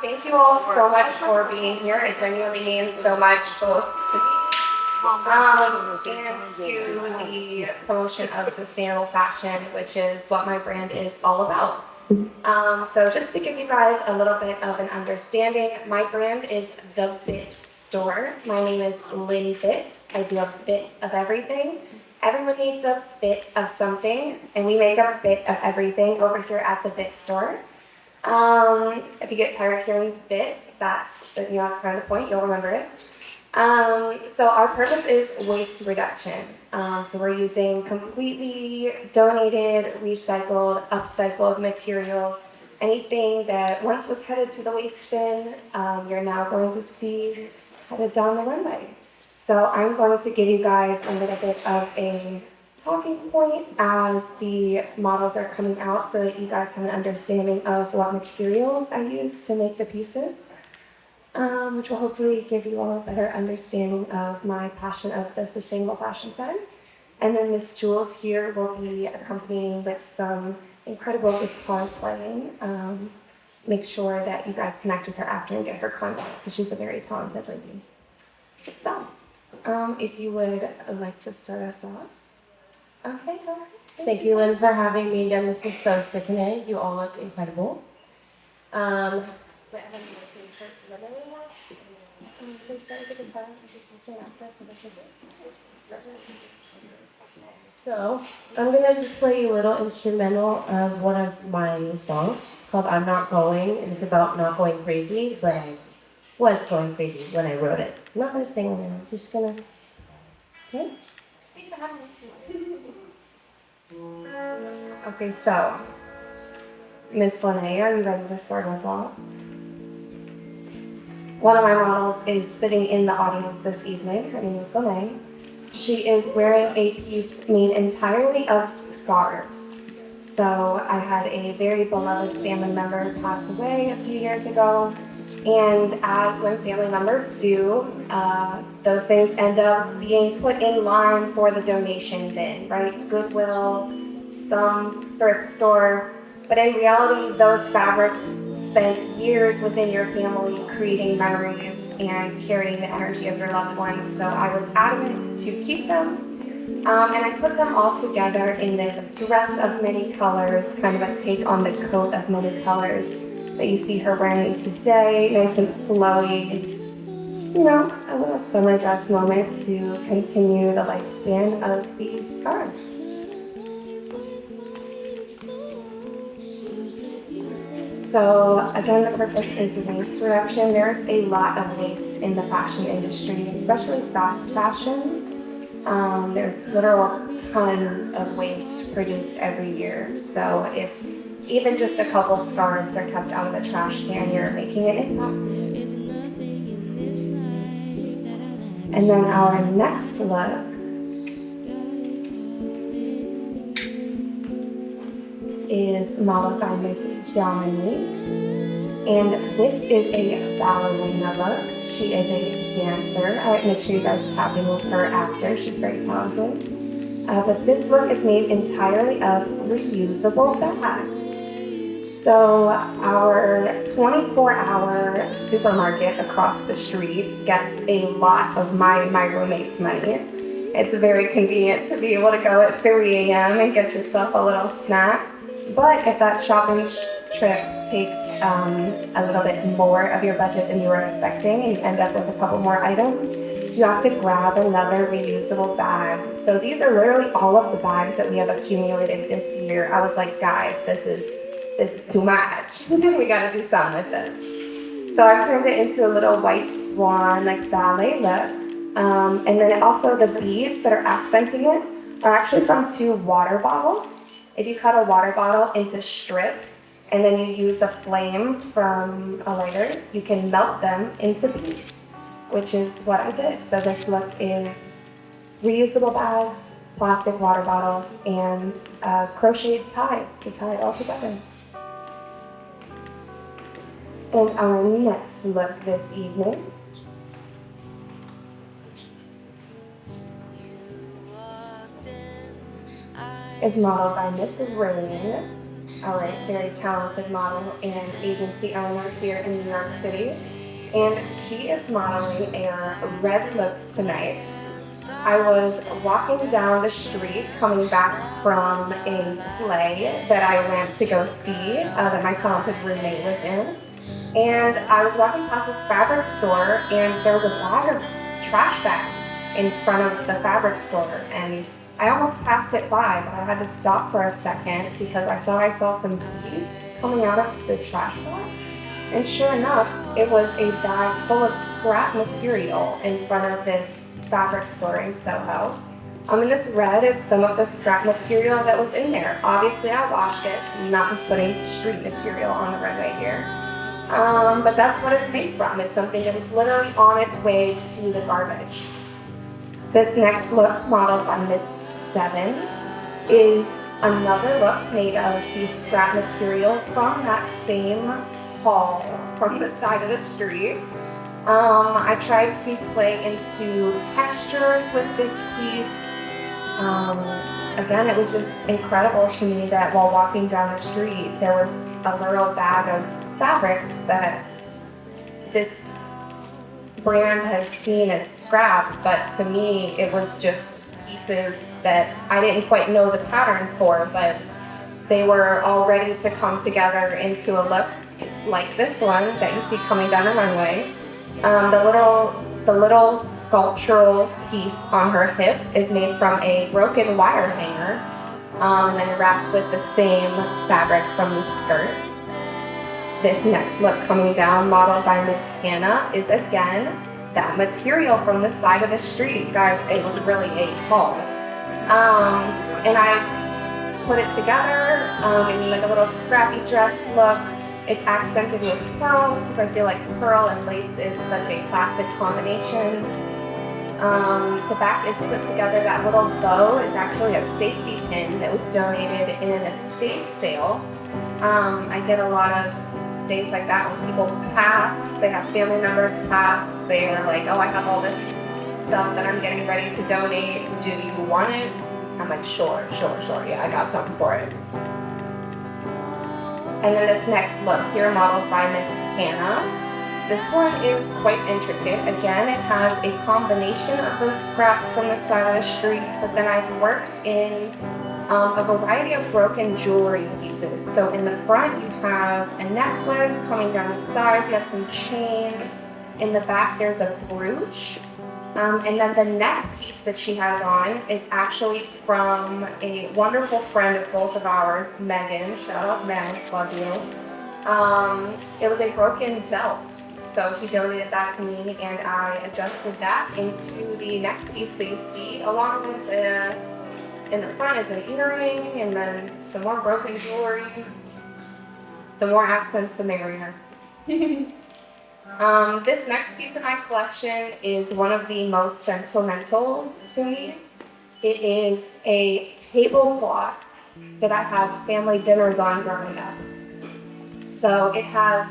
thank you all so much for being here. It genuinely means so much both to me and to the promotion of sustainable fashion, which is what my brand is all about. So just to give you guys a little bit of an understanding, my brand is the Bitt store. My name is Lynn Bitt. I do a bit of everything. Everyone needs a bit of something, and we make a bit of everything over here at the Bitt store. If you get tired of hearing Bitt, that's that's kind of the point. You'll remember it. So our purpose is waste reduction. So we're using completely donated, recycled, upcycled materials. Anything that once was headed to the waste bin, you're now going to see headed down the runway. So I'm going to give you guys a little bit of a talking point as the models are coming out so that you guys have an understanding of what materials I use to make the pieces. Which will hopefully give you all a better understanding of my passion of the sustainable fashion side. And then Miss Jules here will be accompanying with some incredible guitar playing. Make sure that you guys connect with her after and get her contact because she's a very talented lady. So, if you would like to start us off. Okay, guys. Thank you, Lynn, for having me again. This is so sickening. You all look incredible. So, I'm going to just play you a little instrumental of one of my songs. It's called I'm Not Going, and it's about not going crazy, but I was going crazy when I wrote it. I'm not going to sing it, I'm just going to... Okay? Okay, so, Miss Lene, are you ready to start us off? One of my models is sitting in the audience this evening. Her name is Lene. She is wearing a piece made entirely of scarves. So I had a very beloved family member pass away a few years ago. And as when family members do, those things end up being put in line for the donation bin, right? Goodwill, some thrift store. But in reality, those fabrics spent years within your family creating memories and carrying the energy of your loved ones. So I was adamant to keep them. And I put them all together in this dress of many colors, kind of a take on the coat of many colors that you see her wearing today, nice and flowy. A little summer dress moment to continue the lifespan of these scarves. So again, the purpose is waste reduction. There's a lot of waste in the fashion industry, especially fast fashion. There's literal tons of waste produced every year. So if even just a couple scarves are kept out of the trash can, you're making an impact. And then our next look is modeled by Miss Dominique. And this is a ballerina look. She is a dancer. Make sure you guys tap in with her after. She's very talented. But this look is made entirely of reusable bags. So our 24-hour supermarket across the street gets a lot of my roommate's money. It's very convenient to be able to go at 3 a.m. and get yourself a little snack. But if that shopping trip takes a little bit more of your budget than you were expecting and you end up with a couple more items, you have to grab another reusable bag. So these are literally all of the bags that we have accumulated this year. I was like, guys, this is too much. We gotta do something with this. So I turned it into a little white swan, like ballet look. And then also the beads that are accenting it are actually from 2 water bottles. If you cut a water bottle into strips and then you use a flame from a lighter, you can melt them into beads, which is what I did. So this look is reusable bags, plastic water bottles, and crocheted ties to tie it all together. And our next look this evening is modeled by Mrs. Rain. a very talented model and agency owner here in New York City. And she is modeling a red look tonight. I was walking down the street coming back from a play that I went to go see that my talented roommate was in. And I was walking past this fabric store, and there was a bag of trash bags in front of the fabric store. And I almost passed it by, but I had to stop for a second because I thought I saw some beads coming out of the trash box. And sure enough, it was a bag full of scrap material in front of this fabric store in Soho. And this red is some of the scrap material that was in there. Obviously, I washed it. I'm not just putting street material on the runway here. But that's what it's made from. It's something that is literally on its way to the garbage. This next look, modeled by Miss 7, is another look made of the scrap material from that same haul from the side of the street. I tried to play into textures with this piece. Again, it was just incredible to me that while walking down the street, there was a little bag of fabrics that this brand had seen as scrap, but to me, it was just pieces that I didn't quite know the pattern for, but they were all ready to come together into a look like this one that you see coming down the runway. The little sculptural piece on her hip is made from a broken wire hanger, and then wrapped with the same fabric from the skirt. This next look coming down, modeled by Miss Hannah, is again that material from the side of the street. Guys, it was really a haul. And I put it together in like a little scrappy dress look. It's accented with pearls because I feel like pearl and lace is such a classic combination. The back is put together. That little bow is actually a safety pin that was donated in an estate sale. I get a lot of things like that when people pass. They have family members pass. They are like, oh, I have all this stuff that I'm getting ready to donate. Do you want it? I'm like, sure. Yeah, I got something for it. And then this next look here, modeled by Miss Hannah. This one is quite intricate. Again, it has a combination of those scraps from the side of the street, but then I've worked in a variety of broken jewelry pieces. So in the front, you have a necklace coming down the side, you have some chains. In the back, there's a brooch. And then the neck piece that she has on is actually from a wonderful friend of both of ours, Megan. Shout out Meg, love you. It was a broken belt. So she donated that to me, and I adjusted that into the neck piece that you see, along with in the front is an earring, and then some more broken jewelry. The more accents, the merrier. This next piece in my collection is one of the most sentimental to me. It is a tablecloth that I had family dinners on growing up. So it has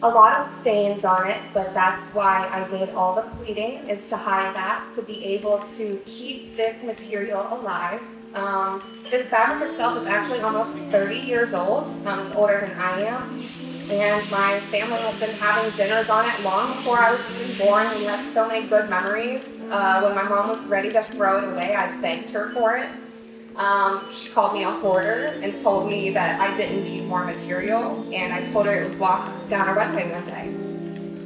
a lot of stains on it, but that's why I did all the pleating, is to hide that, to be able to keep this material alive. This fabric itself is actually almost 30 years old. It's older than I am. And my family has been having dinners on it long before I was even born. We had so many good memories. When my mom was ready to throw it away, I begged her for it. She called me a hoarder and told me that I didn't need more material. And I told her it would walk down a runway one day.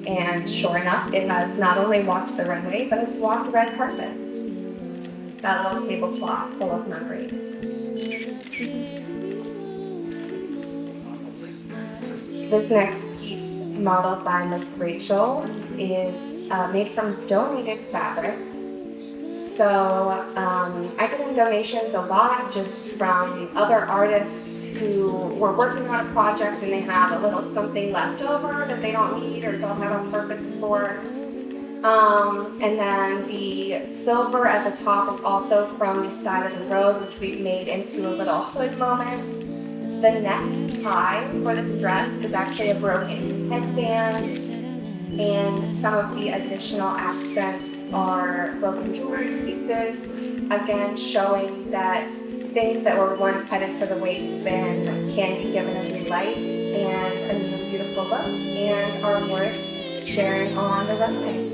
And sure enough, it has not only walked the runway, but it's walked red carpets. That little tablecloth full of memories. This next piece, modeled by Miss Rachel, is made from donated fabric. So I get in donations a lot just from other artists who were working on a project and they have a little something left over that they don't need or don't have a purpose for. And then the silver at the top is also from the side of the road, which we've made into a little hood moment. The neck tie for this dress is actually a broken headband, and some of the additional accents are broken jewelry pieces, again showing that things that were once headed for the waste bin can be given a new life and a new beautiful look and are worth sharing on the runway.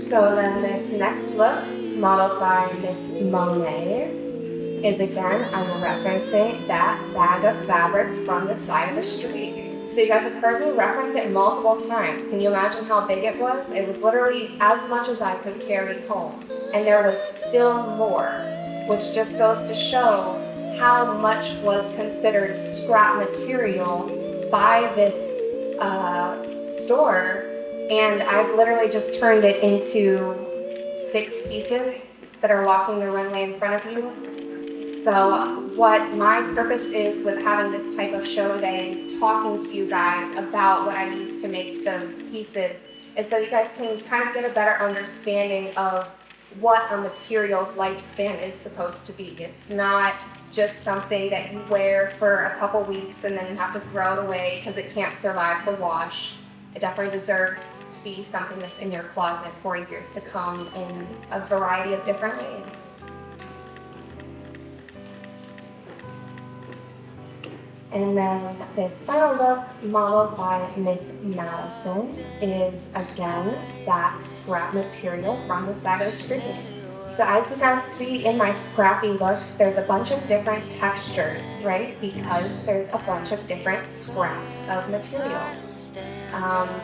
So then this next look, modeled by Miss Monet, is again, I'm referencing that bag of fabric from the side of the street. So you guys have heard me reference it multiple times. Can you imagine how big it was? It was literally as much as I could carry home. And there was still more, which just goes to show how much was considered scrap material by this store. And I've literally just turned it into 6 pieces that are walking the runway in front of you. So what my purpose is with having this type of show day, talking to you guys about what I use to make those pieces, is so you guys can kind of get a better understanding of what a material's lifespan is supposed to be. It's not just something that you wear for a couple weeks and then have to throw it away because it can't survive the wash. It definitely deserves to be something that's in your closet for years to come in a variety of different ways. And then this final look, modeled by Miss Madison, is again that scrap material from the side of the street. So as you guys see in my scrappy looks, there's a bunch of different textures, right? Because there's a bunch of different scraps of material.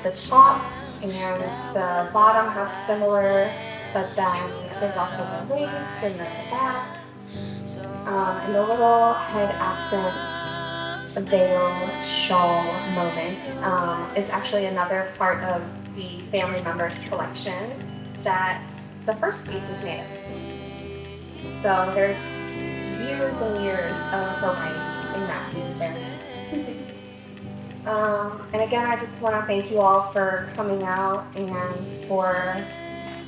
The top and the bottom have similar, but then there's also the waist and the back. And the little head accent veil shawl moment is actually another part of the family members collection that the first piece was made of. So there's years and years of variety in that piece there. And again, I just want to thank you all for coming out and for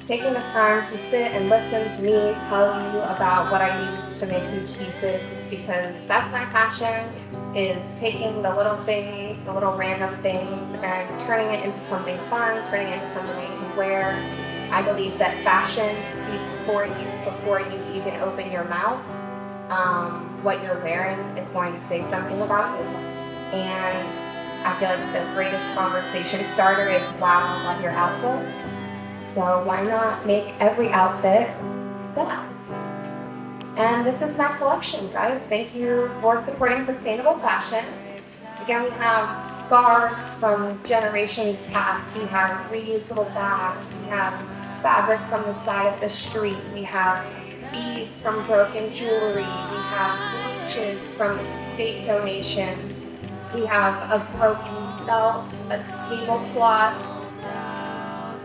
taking the time to sit and listen to me tell you about what I use to make these pieces, because that's my passion, is taking the little things, the little random things, and turning it into something fun, turning it into something that you can wear. I believe that fashion speaks for you before you even open your mouth. What you're wearing is going to say something about you. And I feel like the greatest conversation starter is, wow, I love your outfit. So why not make every outfit that? And this is my collection, guys. Thank you for supporting sustainable fashion. Again, we have scarves from generations past. We have reusable bags. We have fabric from the side of the street. We have beads from broken jewelry. We have brooches from estate donations. We have a broken belt, a tablecloth.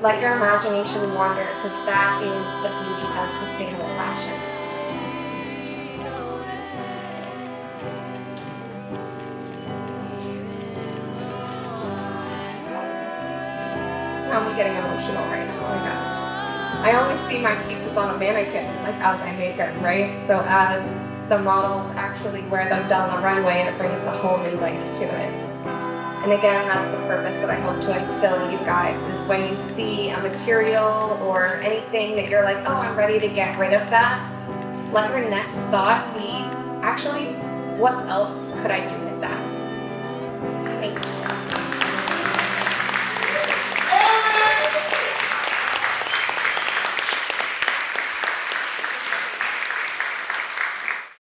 Let your imagination wander, because that is the beauty of sustainable fashion. I'm getting emotional right now. Oh my gosh. I always see my pieces on a mannequin, like as I make them, right? So as the models actually wear them down the runway, it brings a whole new life to it. And again, that's the purpose that I hope to instill in you guys, is when you see a material or anything that you're like, oh, I'm ready to get rid of that, let your next thought be, actually, what else could I do with that? Thanks.